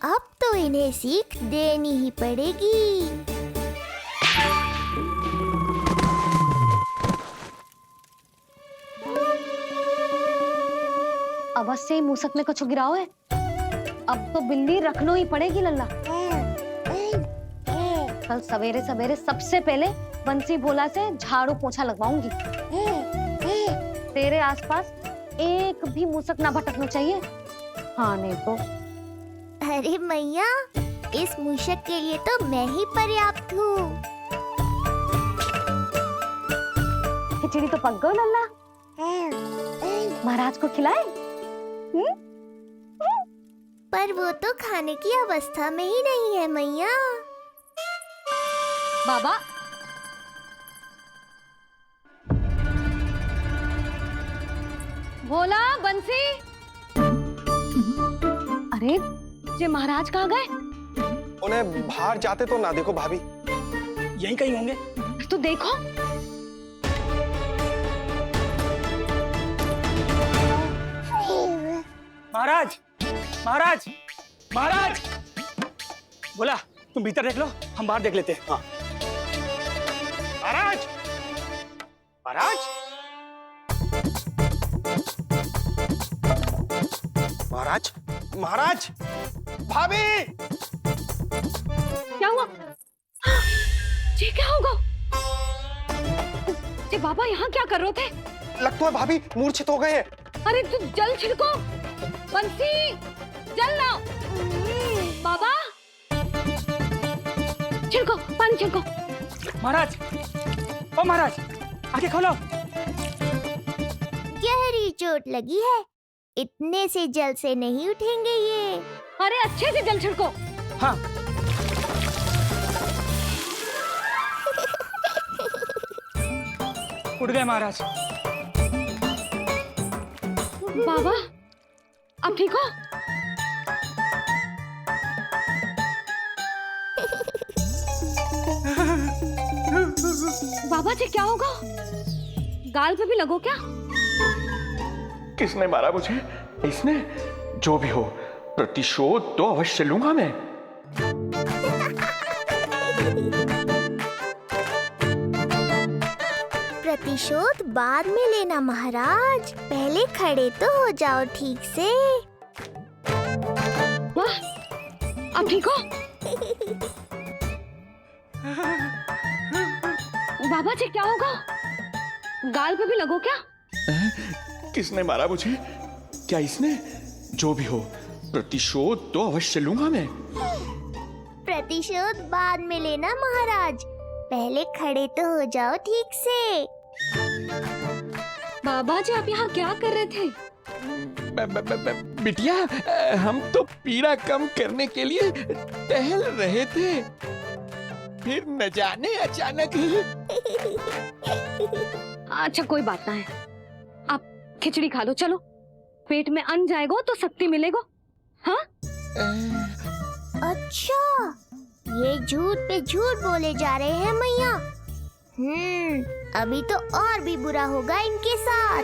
अब तो इन्हें सीख देनी ही पड़ेगी। अवश्य ही मूसक में कुछ गिराओ है। अब तो बिल्ली रखना ही पड़ेगी लल्ला। कल सवेरे सवेरे सबसे पहले बंसी भोला से झाड़ू पोछा लगवाऊंगी। तेरे आसपास एक भी मूसक ना भटकना चाहिए। हाँ नहीं तो। अरे मैया, इस मूषक के लिए तो मैं ही पर्याप्त हूँ। खिचड़ी तो पक गई लल्ला। महाराज को खिलाए? पर वो तो खाने की अवस्था में ही नहीं है मैया। बाबा, भोला, बंसी। अरे ये महाराज कहाँ गए? उन्हें बाहर जाते तो ना देखो भाभी, यहीं कहीं होंगे। तो देखो। महाराज, महाराज, महाराज। बोला तुम भीतर देख लो, हम बाहर देख लेते हैं। हाँ। महाराज, महाराज, महाराज, महाराज, भाभी। क्या हुआ? ये क्या होगा? ये बाबा यहाँ क्या कर रहे थे? लगता है भाभी मूर्छित हो गए हैं। अरे तू जल छिड़को। बंसी, जल लाओ। बाबा, छिड़को, पानी छिड़को। महाराज, ओ महाराज, आगे खोलो। गहरी चोट लगी है, इतने से जल से नहीं उठेंगे ये। अरे अच्छे से जल छिड़को। हाँ। उठ गए महाराज। बाबा, अब ठीक हो? बाबा जी क्या होगा? गाल पे भी लगो क्या? किसने मारा मुझे? इसने? जो भी हो, प्रतिशोध तो अवश्य लूंगा मैं। प्रतिशोध बाद में लेना महाराज, पहले खड़े तो हो जाओ ठीक से। वाह, अब ठीक हो? बाबा जी क्या होगा? गाल पे भी लगो क्या? किसने मारा मुझे? क्या इसने? जो भी हो, प्रतिशोध तो अवश्य लूंगा मैं। प्रतिशोध बाद में लेना महाराज, पहले खड़े तो हो जाओ ठीक से। बाबा जी आप यहाँ क्या कर रहे थे? बिटिया, हम तो पीड़ा कम करने के लिए टहल रहे थे, फिर न जाने अचानक। अच्छा कोई बात ना है, आप खिचड़ी खा लो। चलो, पेट में अन्न जाएगा तो शक्ति मिलेगा। हाँ? अच्छा, ये झूठ पे झूठ बोले जा रहे हैं मैया। अभी तो और भी बुरा होगा इनके साथ।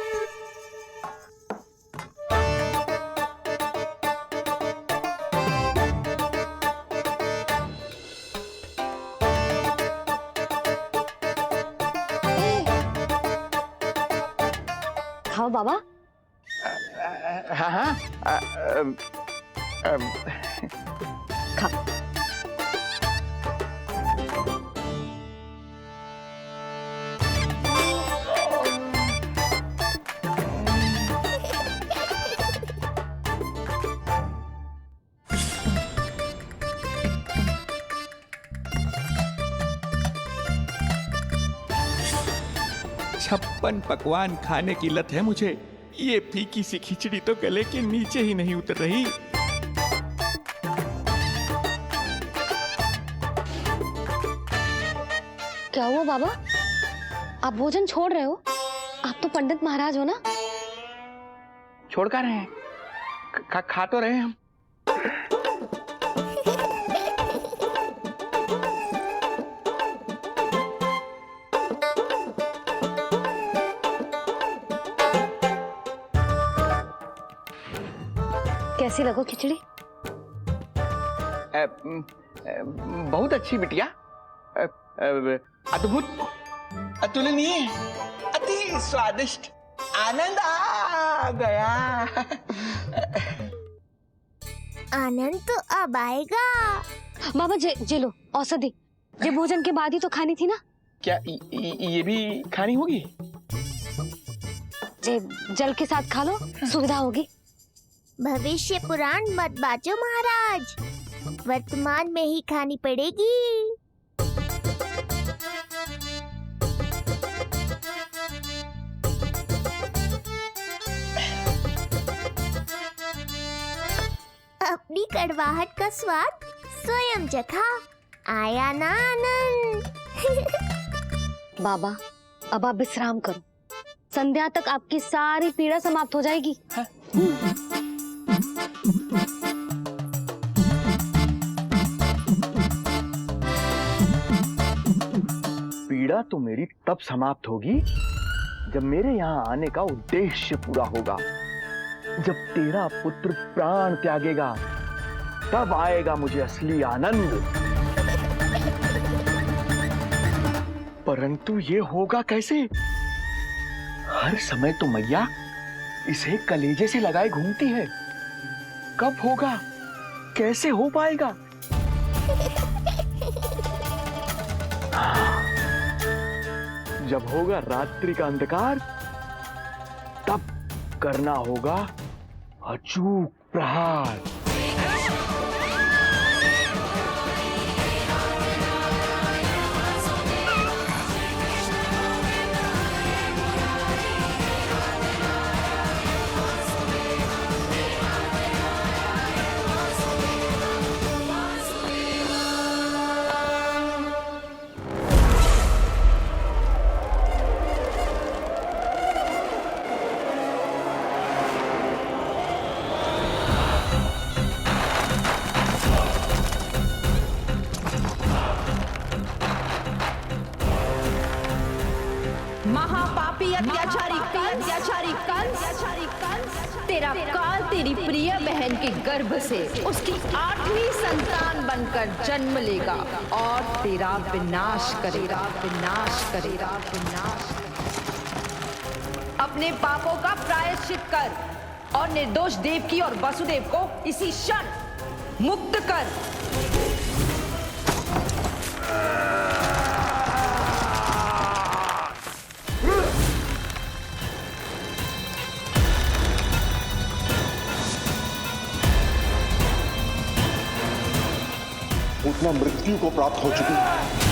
खाओ बाबा। हाँ हाँ, खा। छप्पन पकवान खाने की लत है मुझे। ये फीकी सी खिचड़ी तो गले के नीचे ही नहीं उतर रही। क्या हुआ बाबा? आप भोजन छोड़ रहे हो? आप तो पंडित महाराज हो ना? छोड़ कर रहे हैं, खा तो रहे हैं हम। कैसी लगो खिचड़ी? बहुत अच्छी बिटिया, अद्भुत, अतुलनीय, अति स्वादिष्ट, आनंद आ गया। आनंद तो अब आएगा। बाबा जे लो औषधि, ये भोजन के बाद ही तो खानी थी ना। क्या ये भी खानी होगी? जे जल के साथ खा लो, सुविधा होगी। भविष्य पुराण मत बाजो महाराज, वर्तमान में ही खानी पड़ेगी। अपनी कड़वाहट का स्वाद स्वयं चखा, आया ना आनंद। बाबा अब आप विश्राम करो, संध्या तक आपकी सारी पीड़ा समाप्त हो जाएगी। पीड़ा तो मेरी तब समाप्त होगी जब मेरे यहाँ आने का उद्देश्य पूरा होगा। जब तेरा पुत्र प्राण त्यागेगा, तब आएगा मुझे असली आनंद। परंतु ये होगा कैसे? हर समय तो मैया इसे कलेजे से लगाए घूमती है। कब होगा, कैसे हो पाएगा? जब होगा रात्रि का अंधकार, तब करना होगा अचूक प्रहार। महापापी अत्याचारी कंस, तेरा काल तेरी प्रिय बहन के गर्भ से उसकी 8वीं संतान बनकर जन्म लेगा और तेरा विनाश करेगा। अपने पापों का प्रायश्चित कर और निर्दोष देवकी और वसुदेव को इसी क्षण मुक्त कर। उतना मृत्यु को प्राप्त हो चुकी है।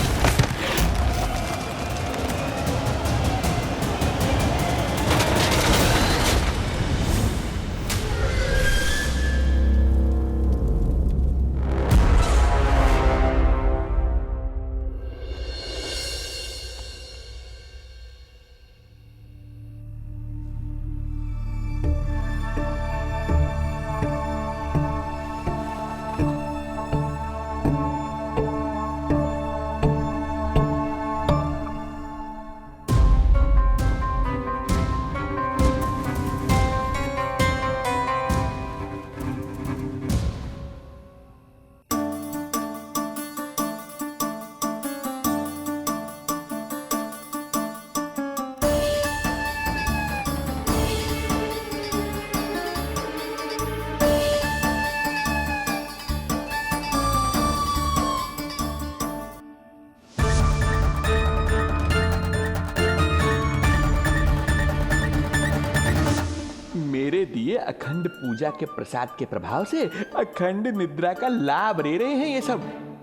मेरे दिए अखंड पूजा के प्रसाद के प्रभाव से अखंड निद्रा का लाभ ले रहे हैं ये सब।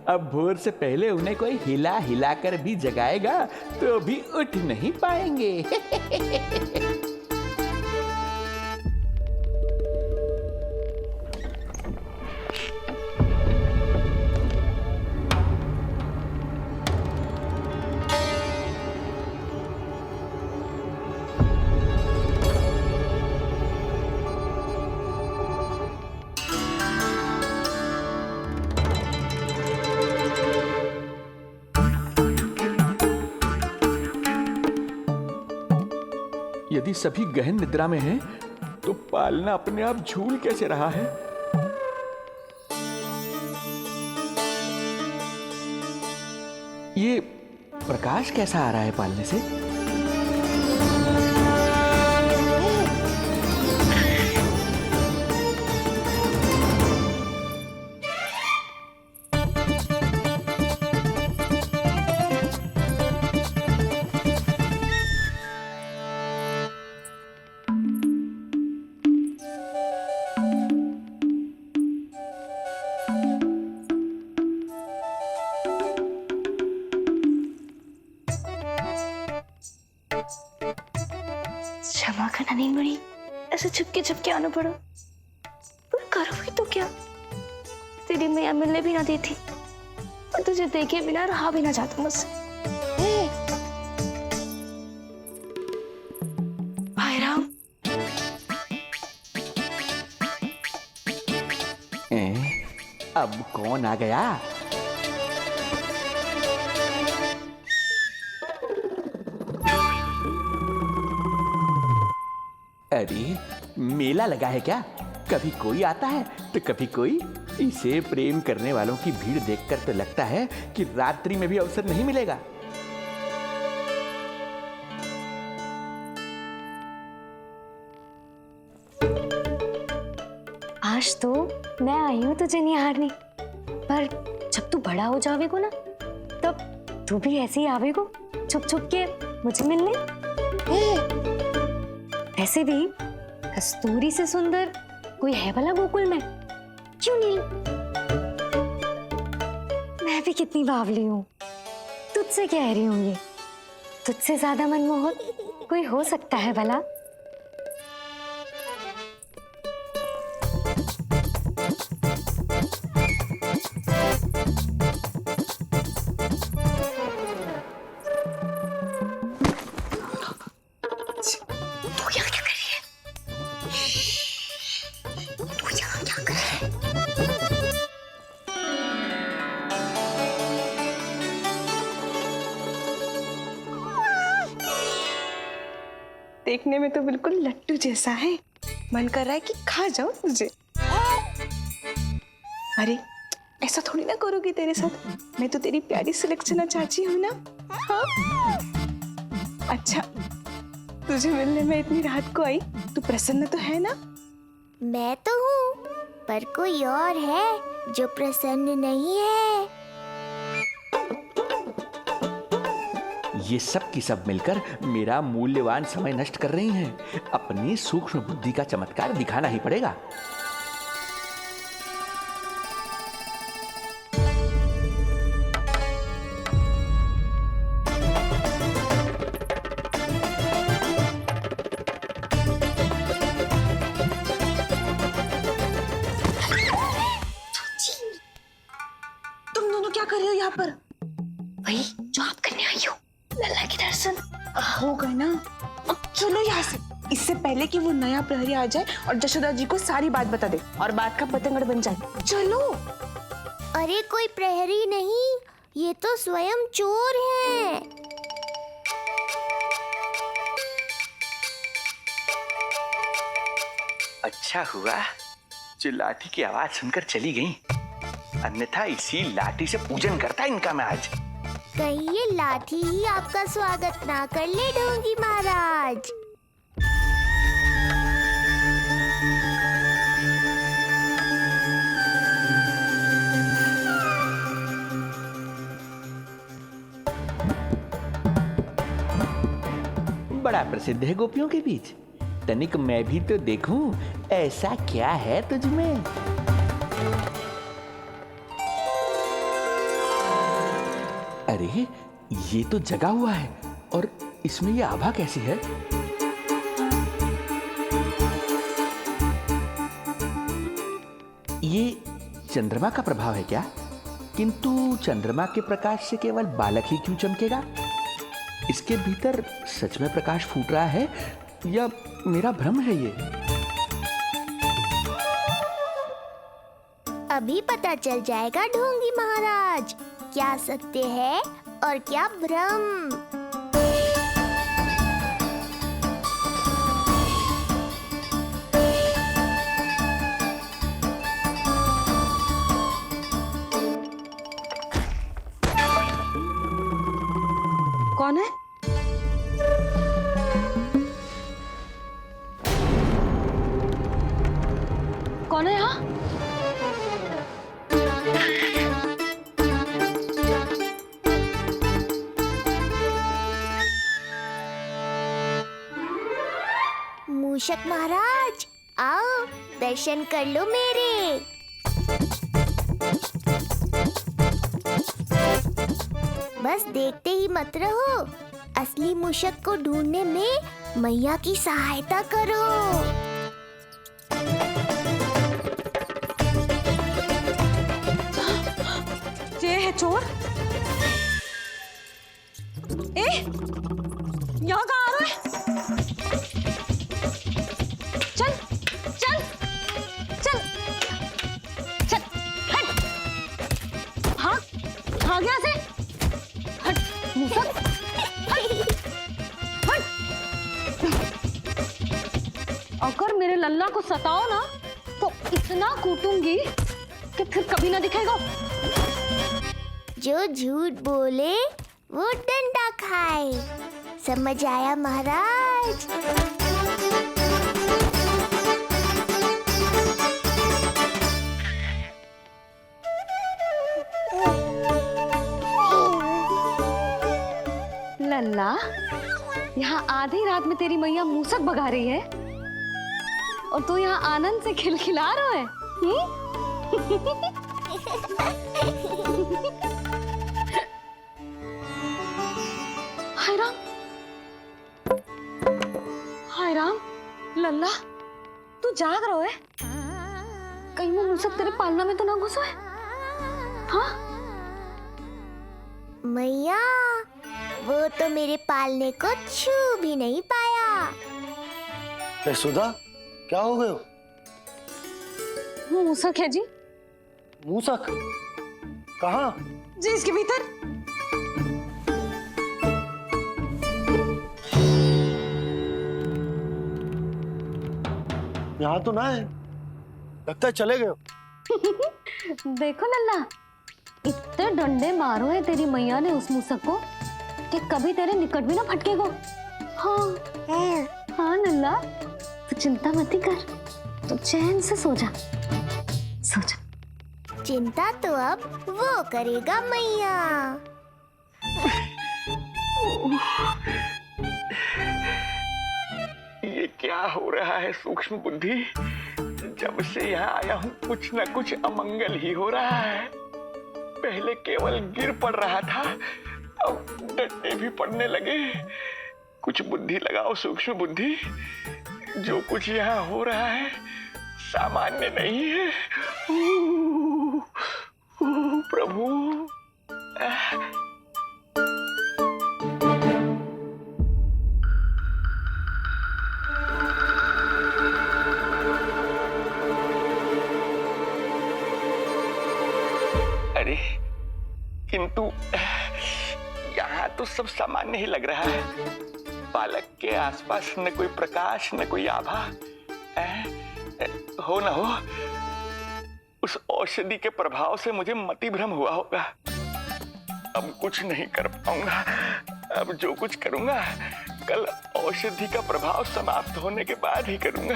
अब भोर से पहले उन्हें कोई हिला हिलाकर भी जगाएगा तो भी उठ नहीं पाएंगे। यदि सभी गहन निद्रा में हैं, तो पालना अपने आप झूल कैसे रहा है? ये प्रकाश कैसा आ रहा है पालने से? क्षमा करना नहीं मरी, ऐसे छुपके आना पड़ा। पर करो भी तो क्या, तेरी मैया मिलने भी ना देती और तुझे देखे बिना रहा भी ना जाता मुझसे। हाय राम, अब कौन आ गया? अरे मेला लगा है क्या? कभी कोई आता है तो कभी कोई। इसे प्रेम करने वालों की भीड़ देखकर तो लगता है कि रात्रि में भी अवसर नहीं मिलेगा। आज तो मैं आई हूँ तुझे निहारने, पर जब तू बड़ा हो जावेगो ना, तब तू भी ऐसे ही आवेगो छुप छुप के मुझे मिलने। ऐसे भी कस्तूरी से सुंदर कोई है भला गोकुल में? क्यों नहीं? मैं भी कितनी बावली हूँ, तुझसे कह रही हूँ ये। तुझसे ज्यादा मनमोहक कोई हो सकता है भला? देखने में तो बिल्कुल लट्टू जैसा है, मन कर रहा है कि खा जाओ तुझे। अरे ऐसा थोड़ी ना करोगी तेरे साथ, मैं तो तेरी प्यारी सुलक्षणा चाची हूँ ना। हाँ? अच्छा, तुझे मिलने में इतनी रात को आई, तू प्रसन्न तो है ना? मैं तो हूँ, पर कोई और है जो प्रसन्न नहीं है। ये सब की सब मिलकर मेरा मूल्यवान समय नष्ट कर रही हैं। अपनी सूक्ष्म बुद्धि का चमत्कार दिखाना ही पड़ेगा। तुम दोनों क्या कर रहे हो यहाँ पर? वही जो आप करने आई हो, लल्ला के दर्शन। हो गए ना, अब चलो यहाँ से, इससे पहले कि वो नया प्रहरी आ जाए और जशोदा जी को सारी बात बता दे और बात का पतंगड़ बन जाए। चलो। अरे कोई प्रहरी नहीं, ये तो स्वयं चोर है। अच्छा हुआ जो लाठी की आवाज सुनकर चली गई, अन्यथा इसी लाठी से पूजन करता इनका मैं आज। कहीं ये लाठी ही आपका स्वागत ना कर ले ढोंगी महाराज। बड़ा प्रसिद्ध है गोपियों के बीच। तनिक मैं भी तो देखूं ऐसा क्या है तुझ में। अरे ये तो जगा हुआ है, और इसमें ये आभा कैसी है? ये चंद्रमा का प्रभाव है क्या? किंतु चंद्रमा के प्रकाश से केवल बालक ही क्यों चमकेगा? इसके भीतर सच में प्रकाश फूट रहा है या मेरा भ्रम है ये? अभी पता चल जाएगा ढोंगी महाराज, क्या सत्य है और क्या भ्रम। कौन है यहाँ? मूषक महाराज, आओ दर्शन कर लो मेरे। बस देखते ही मत रहो, असली मूषक को ढूंढने में मैया की सहायता करो। ये है चोर। यहाँ कहाँ आ रहा है? चल चल चल चल, हट, भाग भाग यहाँ से, हट मूसक, हट। अगर मेरे लल्ला को सताओ ना तो इतना कूटूंगी कि फिर कभी ना दिखेगा। जो झूठ बोले वो डंडा खाए, समझ आया महाराज? लल्ला, यहाँ आधी रात में तेरी मैया मूसक भगा रही है और तू यहाँ आनंद से खिलखिला रहा है। हाय राम, हाय राम, लल्ला तू जाग रहा है? कहीं वो मूसक तेरे पालना में तो ना घुसो है? हाँ मैया, वो तो मेरे पालने को छू भी नहीं पाया। सुधा, क्या हो गए हो? वो मूसक है जी। मूसक? कहाँ? जी इसके भीतर। यहाँ तो ना है, लगता है चले गए हो। देखो लल्ला, इतने डंडे मारो है तेरी मैया ने उस मूसक को कि कभी तेरे निकट भी ना फटकेगा। हाँ हाँ लल्ला, तू चिंता मत ही कर, तू चैन से सो जा, सो जा। चिंता तो अब वो करेगा मैया। ये क्या हो रहा है सूक्ष्म बुद्धि? जब से यहाँ आया हूँ कुछ न कुछ अमंगल ही हो रहा है। पहले केवल गिर पड़ रहा था, अब डंडे भी पड़ने लगे। कुछ बुद्धि लगाओ सूक्ष्म बुद्धि, जो कुछ यहाँ हो रहा है सामान्य नहीं है। प्रभु, अरे किंतु यहाँ तो सब सामान्य ही लग रहा है। बालक के आसपास न कोई प्रकाश न कोई आभा। हो न हो उस औषधि के प्रभाव से मुझे मति भ्रम हुआ होगा। अब कुछ नहीं कर पाऊंगा। अब जो कुछ करूंगा कल औषधि का प्रभाव समाप्त होने के बाद ही करूंगा।